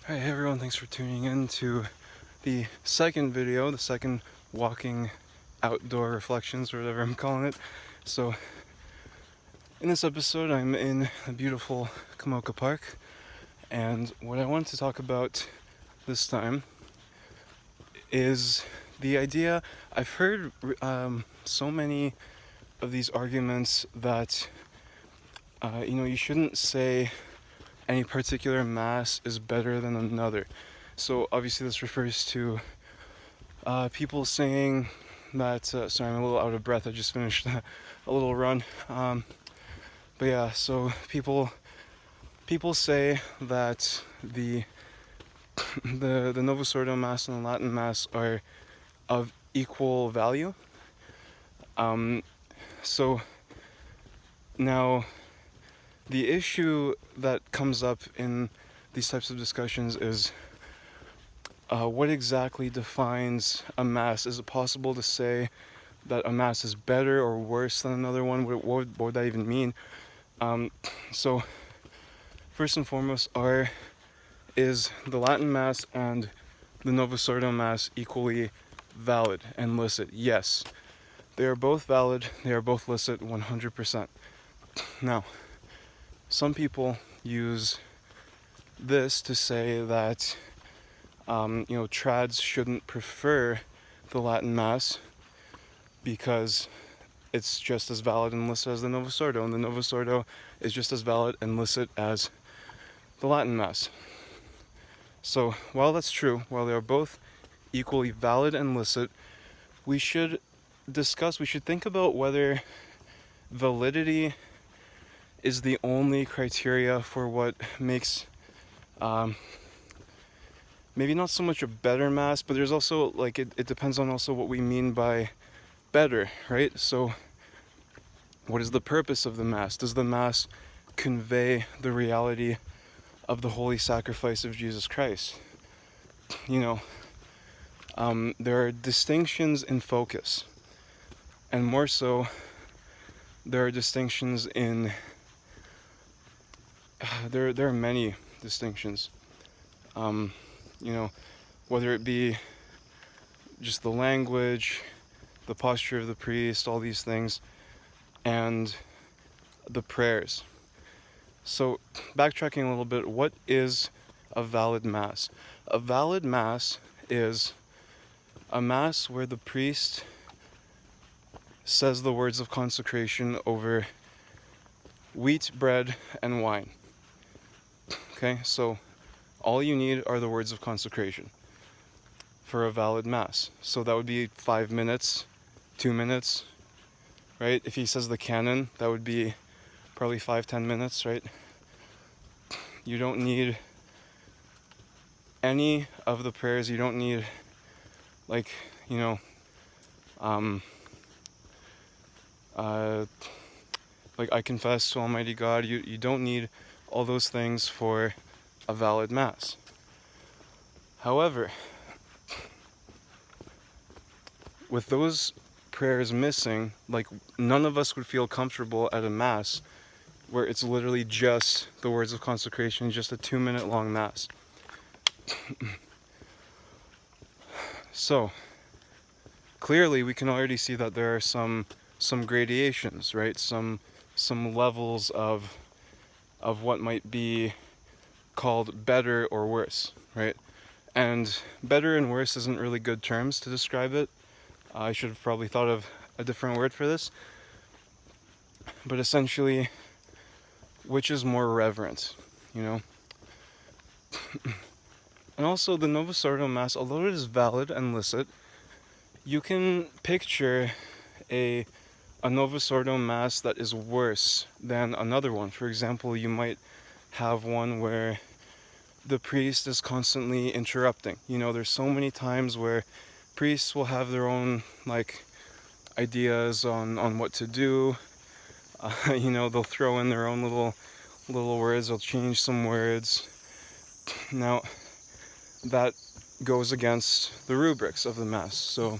Hey everyone, thanks for tuning in to the second video, the second walking outdoor reflections or whatever I'm calling it. So in this episode I'm in the beautiful Kamoka Park, and what I want to talk about this time is the idea. I've heard so many of these arguments that you shouldn't say any particular mass is better than another. So obviously this refers to people saying that, sorry, I'm a little out of breath, I just finished a little run. But yeah, so people say that the Novus Ordo Mass and the Latin Mass are of equal value. So now the issue that comes up in these types of discussions is what exactly defines a mass? Is it possible to say that a mass is better or worse than another one? What would that even mean? So first and foremost, is the Latin Mass and the Novus Ordo Mass equally valid and licit? Yes, they are both valid, they are both licit 100%. Now, some people use this to say that trads shouldn't prefer the Latin Mass because it's just as valid and licit as the Novus Ordo, and the Novus Ordo is just as valid and licit as the Latin Mass. So while that's true, while they are both equally valid and licit, we should think about whether validity is the only criteria for what makes maybe not so much a better mass, but there's also it depends on also what we mean by better, right? So what is the purpose of the mass? Does the mass convey the reality of the holy sacrifice of Jesus Christ? There are distinctions in focus, and more so there are distinctions in there are many distinctions, whether it be just the language, the posture of the priest, all these things, and the prayers. So backtracking a little bit, what is a valid mass? A valid mass is a mass where the priest says the words of consecration over wheat, bread, and wine. Okay, so all you need are the words of consecration for a valid mass. So that would be 5 minutes, 2 minutes, right? If he says the canon, that would be probably 5-10 minutes, right? You don't need any of the prayers. You don't need I confess to Almighty God. You don't need all those things for a valid mass. However, with those prayers missing, none of us would feel comfortable at a mass where it's literally just the words of consecration, just a 2-minute long mass. So clearly we can already see that there are some gradations, right? Some levels of what might be called better or worse, right? And better and worse isn't really good terms to describe it. I should have probably thought of a different word for this. But essentially, which is more reverent, And also the Novus Ordo Mass, although it is valid and licit, you can picture a Novus Ordo Mass that is worse than another one. For example, you might have one where the priest is constantly interrupting. There's so many times where priests will have their own ideas on what to do. They'll throw in their own little words. They'll change some words. Now that goes against the rubrics of the Mass, so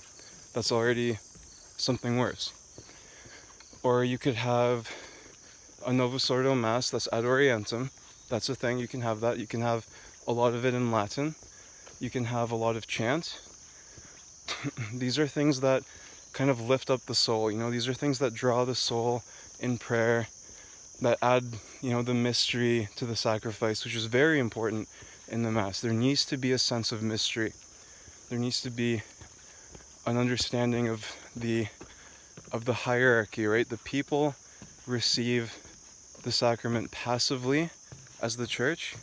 that's already something worse. Or you could have a Novus Ordo Mass that's ad orientem. That's a thing. You can have that. You can have a lot of it in Latin. You can have a lot of chant. These are things that kind of lift up the soul, these are things that draw the soul in prayer, that add, the mystery to the sacrifice, which is very important in the Mass. There needs to be a sense of mystery. There needs to be an understanding of the hierarchy, right? The people receive the sacrament passively as the church,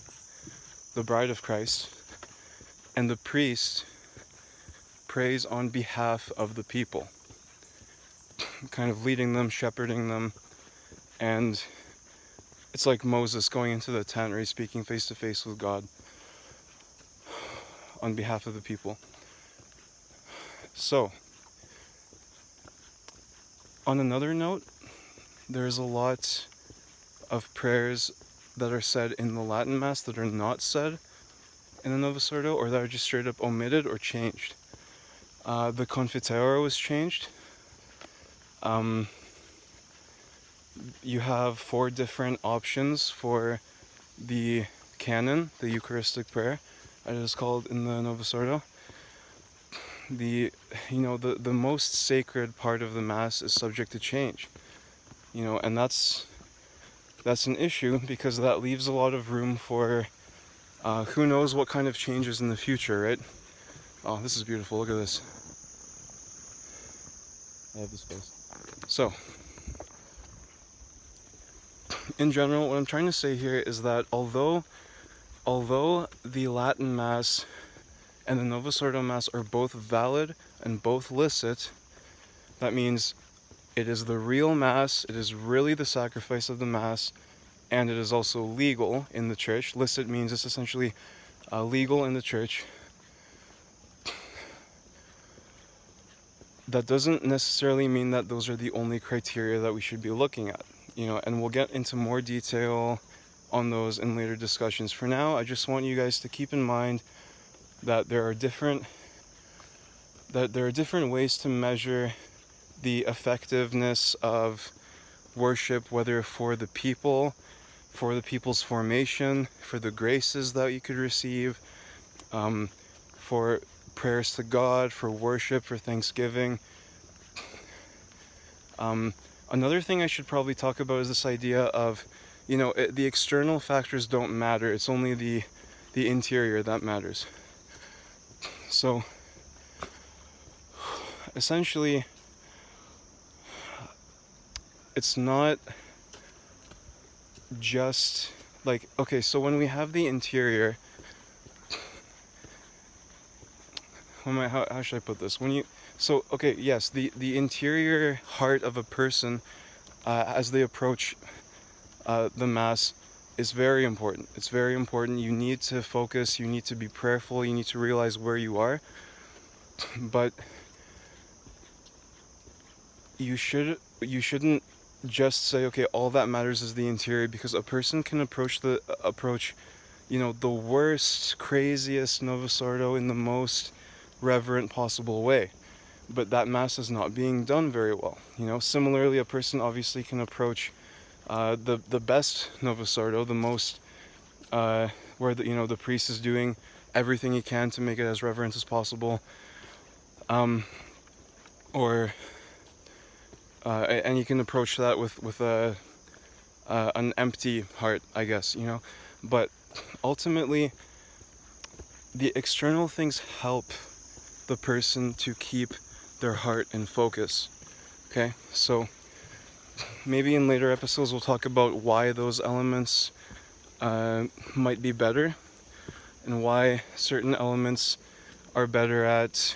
the bride of Christ, and the priest prays on behalf of the people, kind of leading them, shepherding them, and it's like Moses going into the tent, right, speaking face to face with God on behalf of the people. So, on another note, there's a lot of prayers that are said in the Latin Mass that are not said in the Novus Ordo, or that are just straight up omitted or changed. The Confiteor was changed. You have 4 different options for the canon, the Eucharistic prayer, as it is called in the Novus Ordo. The most sacred part of the Mass is subject to change, and that's an issue, because that leaves a lot of room for who knows what kind of changes in the future, right? Oh, this is beautiful. Look at this. I have the space. So, in general, what I'm trying to say here is that although the Latin Mass and the Novus Ordo Mass are both valid and both licit, that means it is the real Mass, it is really the sacrifice of the Mass, and it is also legal in the Church. Licit means it's essentially legal in the Church. That doesn't necessarily mean that those are the only criteria that we should be looking at, and we'll get into more detail on those in later discussions. For now, I just want you guys to keep in mind that there are different ways to measure the effectiveness of worship, whether for the people, for the people's formation, for the graces that you could receive, for prayers to God, for worship, for thanksgiving. Another thing I should probably talk about is this idea of, the external factors don't matter. It's only the interior that matters. So, essentially, it's not just like, okay, so when we have the interior, how should I put this? Yes, the interior heart of a person as they approach the Mass is very important. It's very important. You need to focus, you need to be prayerful, you need to realize where you are. But you shouldn't just say, okay, all that matters is the interior, because a person can approach the worst, craziest Novus Ordo in the most reverent possible way, but that Mass is not being done very well. Similarly, a person obviously can approach the best Novus Ordo, the most where the priest is doing everything he can to make it as reverent as possible, and you can approach that with an empty heart, I guess, but ultimately the external things help the person to keep their heart in focus. Okay, so maybe in later episodes we'll talk about why those elements might be better, and why certain elements are better at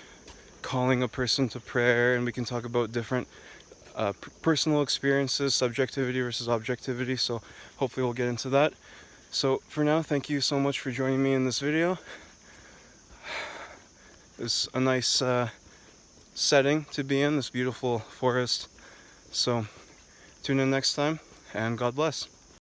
calling a person to prayer, and we can talk about different personal experiences, subjectivity versus objectivity, so hopefully we'll get into that. So for now, thank you so much for joining me in this video. It's a nice setting to be in, this beautiful forest. So tune in next time, and God bless.